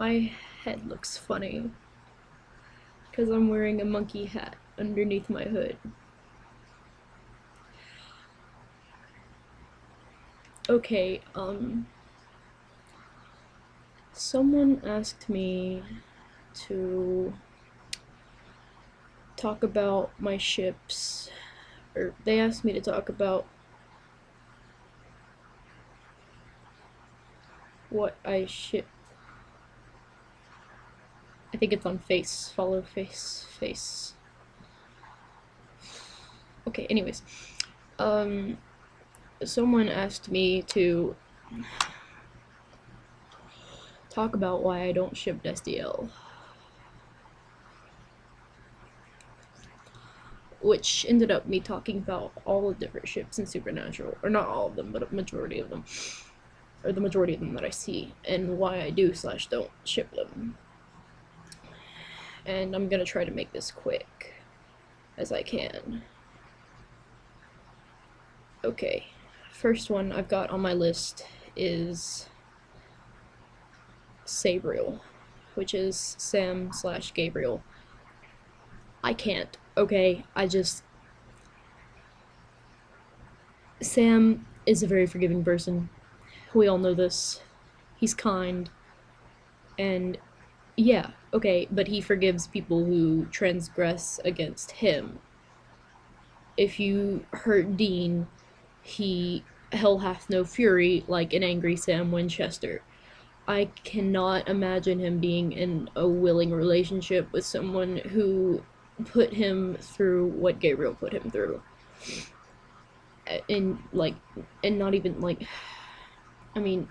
My head looks funny because I'm wearing a monkey hat underneath my hood. Okay, someone asked me to talk about my ships, or they asked me to talk about what I ship. I think it's on Face. Follow Face. Okay, anyways. Someone asked me to talk about why I don't ship Destiel. Which ended up me talking about all the different ships in Supernatural. Or not all of them, but a majority of them. Or the majority of them that I see. And why I do/don't ship them. And I'm gonna try to make this quick as I can. Okay, first one I've got on my list is Sabriel, which is Sam/Gabriel. I can't, okay? Sam is a very forgiving person. We all know this. He's kind. And yeah, okay, but he forgives people who transgress against him. If you hurt Dean, hell hath no fury like an angry Sam Winchester. I cannot imagine him being in a willing relationship with someone who put him through what Gabriel put him through. And not even like, I mean,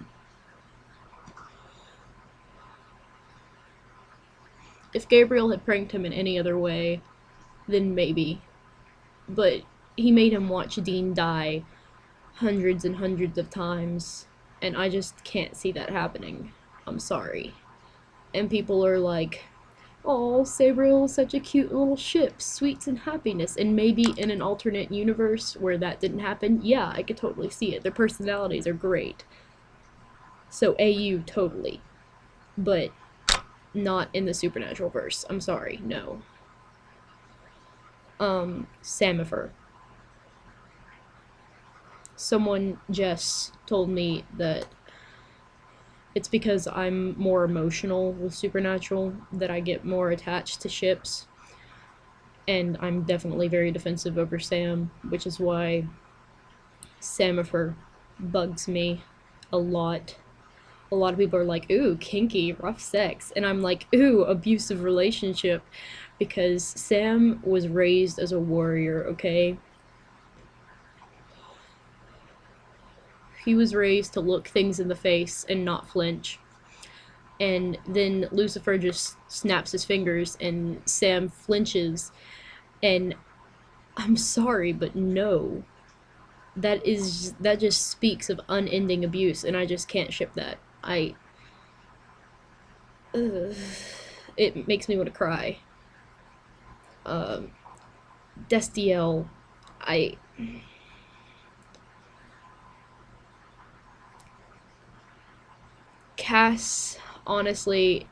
if Gabriel had pranked him in any other way, then maybe. But he made him watch Dean die hundreds and hundreds of times, and I just can't see that happening. I'm sorry. And people are like, oh, Sabriel is such a cute little ship, sweets and happiness. And maybe in an alternate universe where that didn't happen, yeah, I could totally see it. Their personalities are great. So AU, totally. But not in the Supernatural verse. I'm sorry, no. Samifer. Someone just told me that it's because I'm more emotional with Supernatural that I get more attached to ships. And I'm definitely very defensive over Sam, which is why Samifer bugs me a lot. A lot of people are like, ooh, kinky, rough sex. And I'm like, ooh, abusive relationship. Because Sam was raised as a warrior, okay? He was raised to look things in the face and not flinch. And then Lucifer just snaps his fingers and Sam flinches. And I'm sorry, but no. That just speaks of unending abuse, and I just can't ship that. It makes me want to cry. Destiel, I Cass, honestly,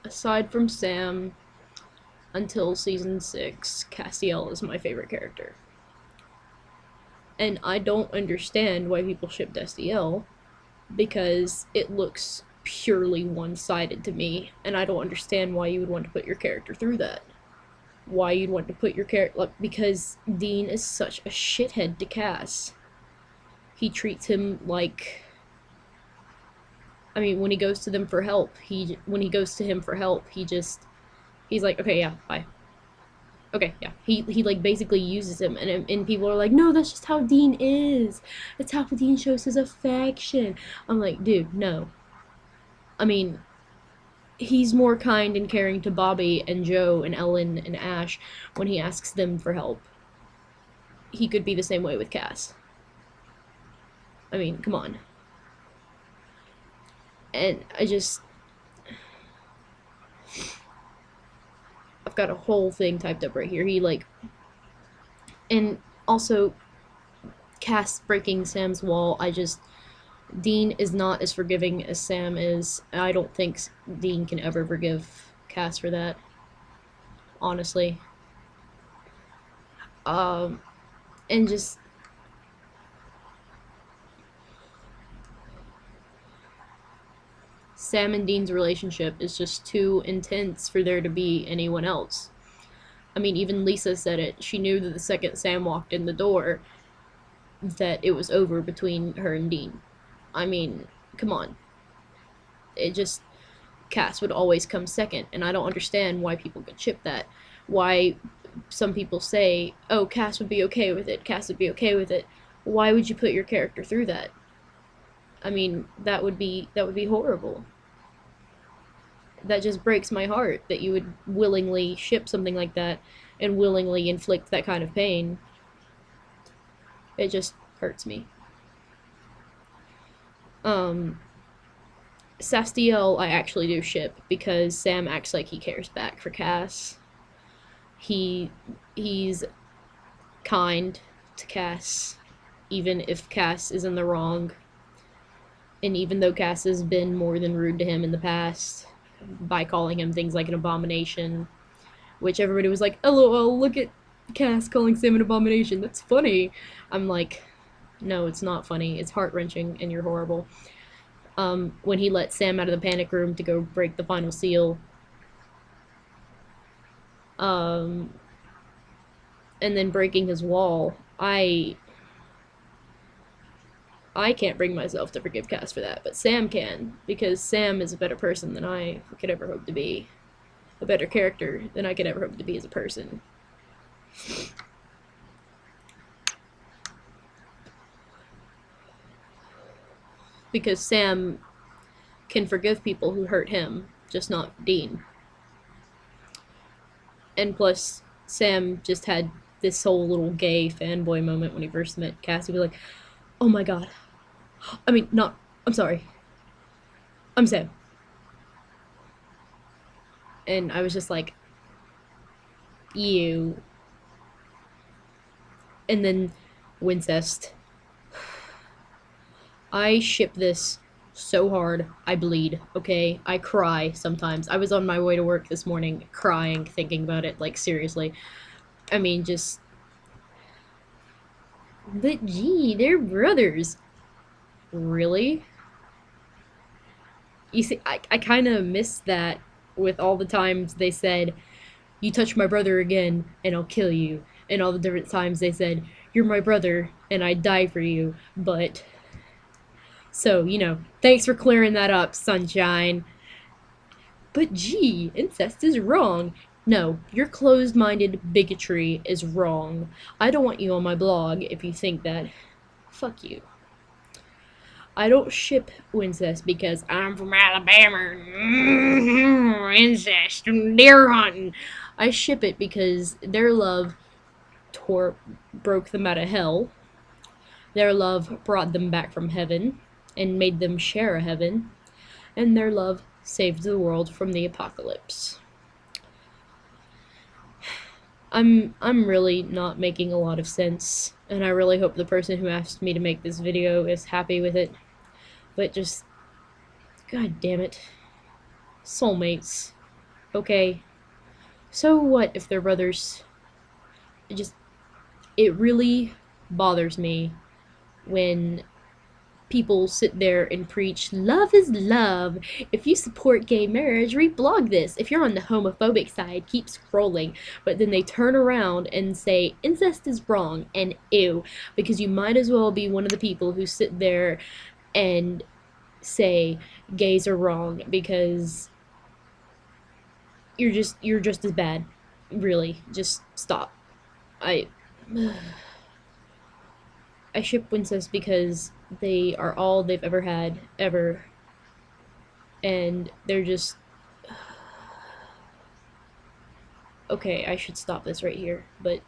aside from Sam, until season 6, Castiel is my favorite character. And I don't understand why people ship Destiel, because it looks purely one-sided to me, and I don't understand why you would want to put your character through that. Why you'd want to put your character, like, because Dean is such a shithead to Cass. He treats him like, I mean, when he goes to him for help, he's like, okay, yeah, bye. Okay, yeah. He like basically uses him, and people are like, no, that's just how Dean is. That's how Dean shows his affection. I'm like, dude, no. I mean, he's more kind and caring to Bobby and Joe and Ellen and Ash when he asks them for help. He could be the same way with Cass. I mean, come on. And I've got a whole thing typed up right here. And also, Cass breaking Sam's wall, Dean is not as forgiving as Sam is. I don't think Dean can ever forgive Cass for that, honestly. And just Sam and Dean's relationship is just too intense for there to be anyone else. I mean, even Lisa said it. She knew that the second Sam walked in the door, that it was over between her and Dean. I mean, come on. It just, Cass would always come second, and I don't understand why people could ship that. Why some people say, oh, Cass would be okay with it, Cass would be okay with it. Why would you put your character through that? I mean, that would be horrible. That just breaks my heart that you would willingly ship something like that and willingly inflict that kind of pain. It just hurts me. Sastiel I actually do ship because Sam acts like he cares back for Cass. He's kind to Cass, even if Cass is in the wrong. And even though Cass has been more than rude to him in the past by calling him things like an abomination, which everybody was like, LOL, look at Cass calling Sam an abomination, that's funny. I'm like, no, it's not funny, it's heart-wrenching, and you're horrible. When he let Sam out of the panic room to go break the final seal, and then breaking his wall, I can't bring myself to forgive Cass for that, but Sam can, because Sam is a better person than I could ever hope to be. A better character than I could ever hope to be as a person. Because Sam can forgive people who hurt him, just not Dean. And plus, Sam just had this whole little gay fanboy moment when he first met Cass. He was like, oh my god. I mean, not, I'm sorry. I'm Sam. And I was just like, ew. And then Wincest. I ship this so hard, I bleed, okay? I cry sometimes. I was on my way to work this morning crying, thinking about it, like, seriously. I mean, just... But gee, they're brothers. Really? You see, I kind of miss that with all the times they said, you touch my brother again, and I'll kill you. And all the different times they said, you're my brother, and I'd die for you, but... So, you know, thanks for clearing that up, Sunshine. But gee, incest is wrong. No, your closed-minded bigotry is wrong. I don't want you on my blog if you think that. Fuck you. I don't ship Wincest because I'm from Alabama. Incest, deer hunting. I ship it because their love broke them out of hell. Their love brought them back from heaven and made them share a heaven, and their love saved the world from the apocalypse. I'm really not making a lot of sense, and I really hope the person who asked me to make this video is happy with it, but just, god damn it. Soulmates. Okay. So what if they're brothers? It really bothers me when people sit there and preach, love is love. If you support gay marriage, reblog this. If you're on the homophobic side, keep scrolling. But then they turn around and say, incest is wrong, and ew. Because you might as well be one of the people who sit there and say gays are wrong, because you're just as bad. Really, just stop. I ship Wincest because they are all they've ever had, ever. And they're just... Okay, I should stop this right here, but